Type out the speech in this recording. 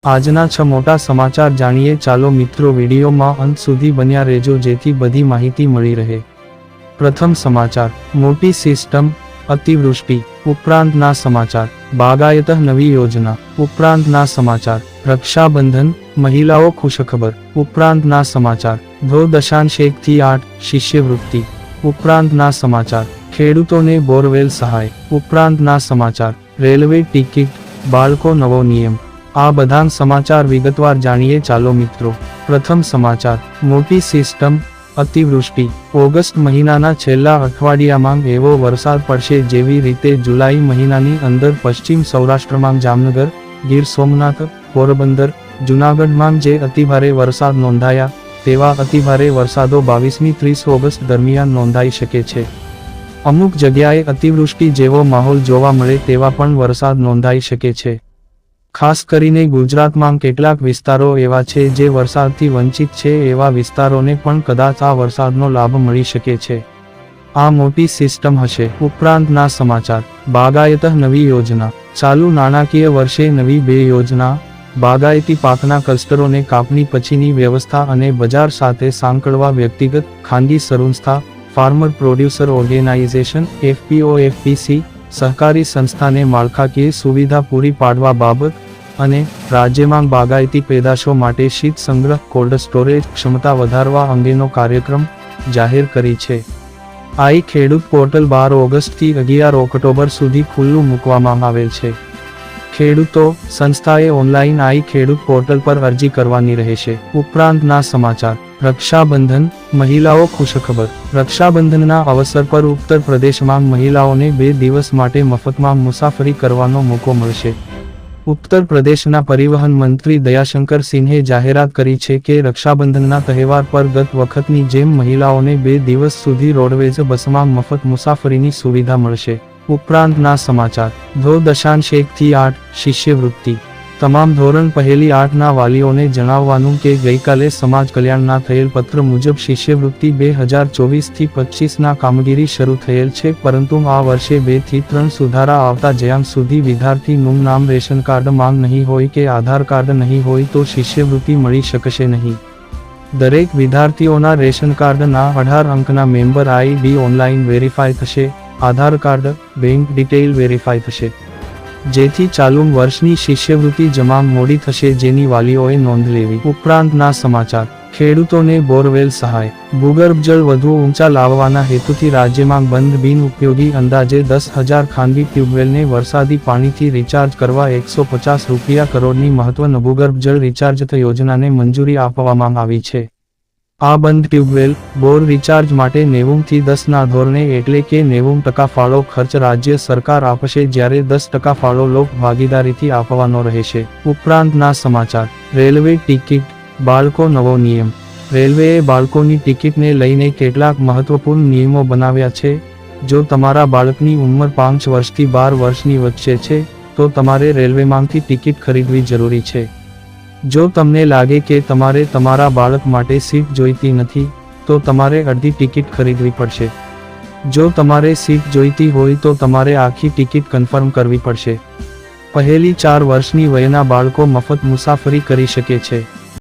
આજના 6 મોટા સમાચાર જાણીએ ચાલો મિત્રો, વિડીયોમાં અંત સુધી બન્યા રહેજો જેથી બધી માહિતી મળી રહે। પ્રથમ સમાચાર, મોટી સિસ્ટમ, અતિવૃષ્ટિ ઉપરાંતના સમાચાર, બાગાયત નવી યોજના ઉપરાંતના સમાચાર, રક્ષાબંધન, મહિલાઓ ખુશખબર ઉપરાંતના સમાચાર, ધો 1.1 થી 8 શિષ્યવૃત્તિ ઉપરાંતના સમાચાર, ખેડૂતોને બોરવેલ સહાય ઉપરાંતના સમાચાર, રેલવે ટિકિટ, બાળકો નવો નિયમ। આ બધા સમાચાર વિગતવાર જાણીએ ચાલો મિત્રો। પ્રથમ સમાચાર, મોટી સિસ્ટમ, અતિવૃષ્ટિ। ઓગસ્ટ મહિનાના છેલ્લા અઠવાડિયામાં એવો વરસાદ પડશે જેવી રીતે જુલાઈ મહિનાની અંદર પશ્ચિમ સૌરાષ્ટ્રમાં જામનગર, ગીર સોમનાથ, પોરબંદર, જૂનાગઢમાં જે અતિભારે વરસાદ નોંધાયા તેવા અતિભારે વરસાદો 22મી 30 ઓગસ્ટ દરમિયાન નોંધાઈ શકે છે। અમુક જગ્યાએ અતિવૃષ્ટિ જેવો માહોલ જોવા મળે તેવા પણ વરસાદ નોંધાઈ શકે છે। ખાસ કરીને ગુજરાતમાં કેટલાક વિસ્તારો એવા છે જે વરસાદથી વંચિત છે, એવા વિસ્તારોને પણ કદાચ આ વરસાદનો લાભ મળી શકે છે। આ મોટી સિસ્ટમ હશે। ઉપરાંતના સમાચાર, બાગાયત નવી યોજના। ચાલુ નાણાકીય વર્ષે નવી 2 યોજના, બાગાયતી પાકના ક્લસ્ટરોને કાપણી પછીની વ્યવસ્થા અને બજાર સાથે સાંકળવા વ્યક્તિગત, ખાનગી સંસ્થા, ફાર્મર પ્રોડ્યુસર ઓર્ગેનાઇઝેશન FPO-FPC, સહકારી સંસ્થાને માળખાકીય સુવિધા પૂરી પાડવા બાબત અને રાજ્યમાં બાગાયતી પેદાશો માટે શીત સંગ્રહ કોલ્ડ સ્ટોરેજ ક્ષમતા વધારવા અંગેનો કાર્યક્રમ જાહેર કરી છે। આઈ ખેડૂત પોર્ટલ 12 ઓગસ્ટથી 11 ઓક્ટોબર સુધી ખુલ્લું મૂકવામાં આવેલ છે। ખેડૂતો, સંસ્થાએ ઓનલાઈન આઈ ખેડૂત પોર્ટલ પર અરજી કરવાની રહેશે। ઉપરાંતના સમાચાર, રક્ષાબંધન, મહિલાઓ ખુશખબર। રક્ષાબંધનના અવસર પર ઉત્તર પ્રદેશમાં મહિલાઓને 2 દિવસ માટે મફતમાં મુસાફરી કરવાનો મોકો મળશે। ઉત્તર પ્રદેશના પરિવહન મંત્રી દયાશંકર સિંહે જાહેરાત કરી છે કે રક્ષાબંધનના તહેવાર પર ગત વખતની જેમ મહિલાઓને 2 દિવસ સુધી રોડવેઝ બસમાં મફત મુસાફરીની સુવિધા મળશે। ઉપરાંતના સમાચાર, ધો 1.1 થી 8 શિષ્યવૃત્તિ। તમામ ધોરણ પહેલી 8ના વાલીઓને જણાવવાનું કે ગઈકાલે સમાજ કલ્યાણના થયેલ પત્ર મુજબ શિષ્યવૃત્તિ 2024થી 25ના કામગીરી શરૂ થયેલ છે, પરંતુ આ વર્ષે 2 થી 3 સુધારા આવતા જ્યાં સુધી વિદ્યાર્થીનું નામ રેશન કાર્ડ માંગ નહીં હોય કે આધાર કાર્ડ નહીં હોય તો શિષ્યવૃત્તિ મળી શકશે નહીં। દરેક વિદ્યાર્થીઓના રેશન કાર્ડના 18 અંકના મેમ્બર ID ઓનલાઈન વેરીફાય થશે, આધાર કાર્ડ, બેંક ડિટેઇલ વેરીફાય થશે, જેથી ચાલુ વર્ષની શિષ્યવૃત્તિ જમા મોડી થશે જેની વાલીઓએ નોંધ લેવી। ઉપરાંતના સમાચાર, ખેડૂતોને બોરવેલ સહાય। ભૂગર્ભ જળ વધુ ઊંચા લાવવાના હેતુથી રાજ્યમાં બંધ બિન ઉપયોગી અંદાજે 10,000 ખાનગી ટ્યુબવેલને વરસાદી પાણીથી રિચાર્જ કરવા 150 કરોડની મહત્વની ભૂગર્ભ જળ રિચાર્જ યોજનાને મંજૂરી આપવામાં આવી છે। આ બંધ ટ્યુબવેલ, બોર રિચાર્જ માટે 90 થી 10ના ધોરણે એટલે કે 90% ફાળો ખર્ચ રાજ્ય સરકાર આપશે જ્યારે 10% ફાળો લોક ભાગીદારીથી આપવાનો રહેશે। ઉપરાંતના સમાચાર, રેલવે ટિકિટ, બાળકો નવો નિયમ। રેલવેએ બાળકોની ટિકિટને લઈને કેટલાક મહત્વપૂર્ણ નિયમો બનાવ્યા છે। જો તમારા બાળકની ઉંમર 5 વર્ષથી 12 વર્ષની વચ્ચે છે તો તમારે રેલવેમાંથી ટિકિટ ખરીદવી જરૂરી છે। જો તમને લાગે કે તમારે તમારા બાળક માટે સીટ જોઈતી નથી તો તમારે અડધી ટિકિટ ખરીદવી પડશે। જો તમારે સીટ જોઈતી હોય તો તમારે આખી ટિકિટ કન્ફર્મ કરવી પડશે। પહેલી 4 વર્ષની વયના બાળકો મફત મુસાફરી કરી શકે છે।